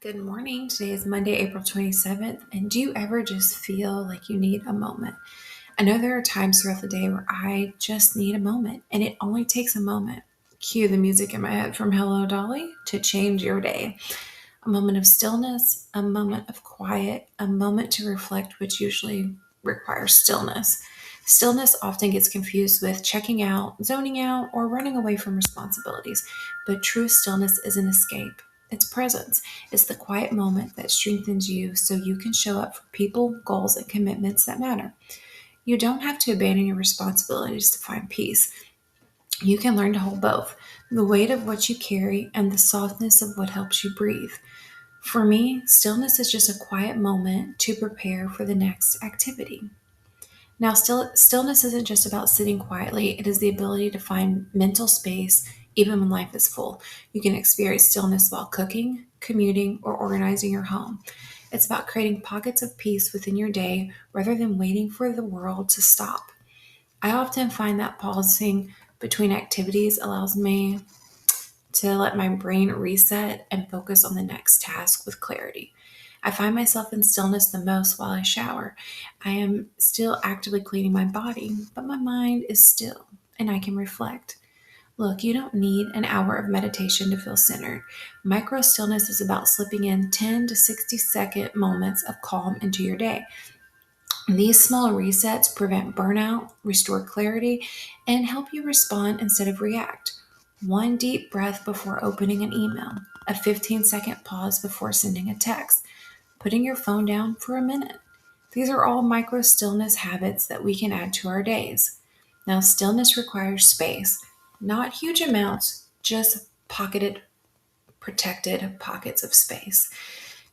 Good morning. Today is Monday, April 27th. And do you ever just feel like you need a moment? I know there are times throughout the day where I just need a moment, and it only takes a moment. Cue the music in my head from Hello Dolly to change your day. A moment of stillness, a moment of quiet, a moment to reflect, which usually requires stillness. Stillness often gets confused with checking out, zoning out, or running away from responsibilities, but true stillness is an escape. It's presence. It's the quiet moment that strengthens you so you can show up for people, goals, and commitments that matter. You don't have to abandon your responsibilities to find peace. You can learn to hold both the weight of what you carry and the softness of what helps you breathe. For me, stillness is just a quiet moment to prepare for the next activity. Now, stillness isn't just about sitting quietly, it is the ability to find mental space even when life is full. You can experience stillness while cooking, commuting, or organizing your home. It's about creating pockets of peace within your day rather than waiting for the world to stop. I often find that pausing between activities allows me to let my brain reset and focus on the next task with clarity. I find myself in stillness the most while I shower. I am still actively cleaning my body, but my mind is still and I can reflect. Look, you don't need an hour of meditation to feel centered. Micro stillness is about slipping in 10 to 60-second moments of calm into your day. These small resets prevent burnout, restore clarity, and help you respond instead of react. One deep breath before opening an email, a 15-second pause before sending a text, putting your phone down for a minute. These are all micro stillness habits that we can add to our days. Now, stillness requires space, not huge amounts, just pocketed, protected pockets of space.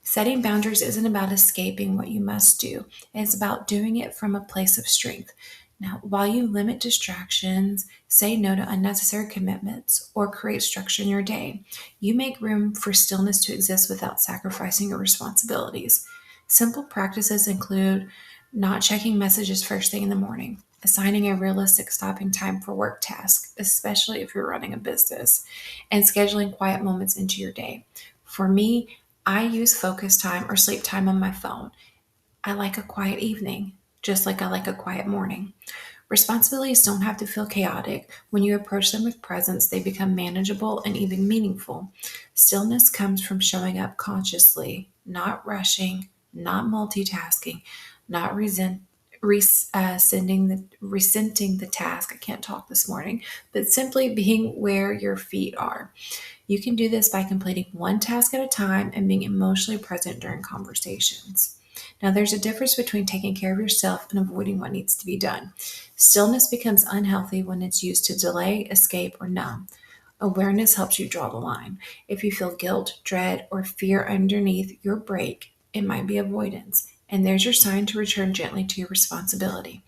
Setting boundaries isn't about escaping what you must do, it's about doing it from a place of strength. Now, while you limit distractions, say no to unnecessary commitments, or create structure in your day, you make room for stillness to exist without sacrificing your responsibilities. Simple practices include not checking messages first thing in the morning, assigning a realistic stopping time for work tasks, especially if you're running a business, and scheduling quiet moments into your day. For me, I use focus time or sleep time on my phone. I like a quiet evening, just like I like a quiet morning. Responsibilities don't have to feel chaotic. When you approach them with presence, they become manageable and even meaningful. Stillness comes from showing up consciously, not rushing, not multitasking, not resenting the task. I can't talk this morning, but simply being where your feet are. You can do this by completing one task at a time and being emotionally present during conversations. Now, there's a difference between taking care of yourself and avoiding what needs to be done. Stillness becomes unhealthy when it's used to delay, escape, or numb. Awareness helps you draw the line. If you feel guilt, dread, or fear underneath your break, it might be avoidance. And there's your sign to return gently to your responsibility.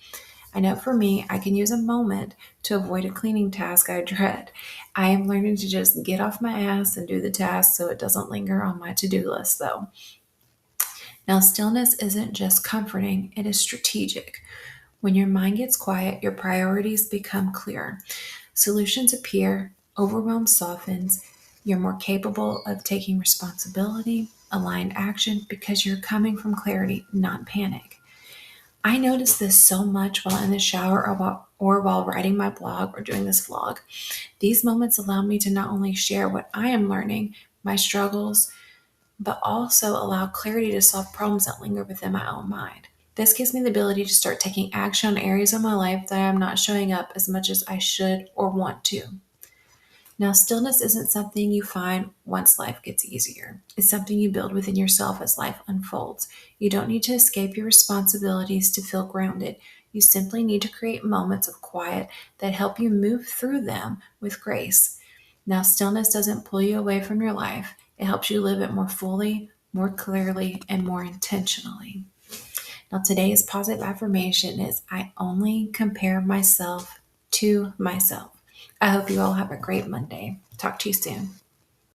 I know for me, I can use a moment to avoid a cleaning task I dread. I am learning to just get off my ass and do the task so it doesn't linger on my to do list, though. Now, stillness isn't just comforting, it is strategic. When your mind gets quiet, your priorities become clear. Solutions appear, overwhelm softens, you're more capable of taking responsibility, aligned action because you're coming from clarity, not panic. I notice this so much while in the shower or while writing my blog or doing this vlog. These moments allow me to not only share what I am learning, my struggles, but also allow clarity to solve problems that linger within my own mind. This gives me the ability to start taking action on areas of my life that I'm not showing up as much as I should or want to. Now, stillness isn't something you find once life gets easier. It's something you build within yourself as life unfolds. You don't need to escape your responsibilities to feel grounded. You simply need to create moments of quiet that help you move through them with grace. Now, stillness doesn't pull you away from your life. It helps you live it more fully, more clearly, and more intentionally. Now, today's positive affirmation is I only compare myself to myself. I hope you all have a great Monday. Talk to you soon.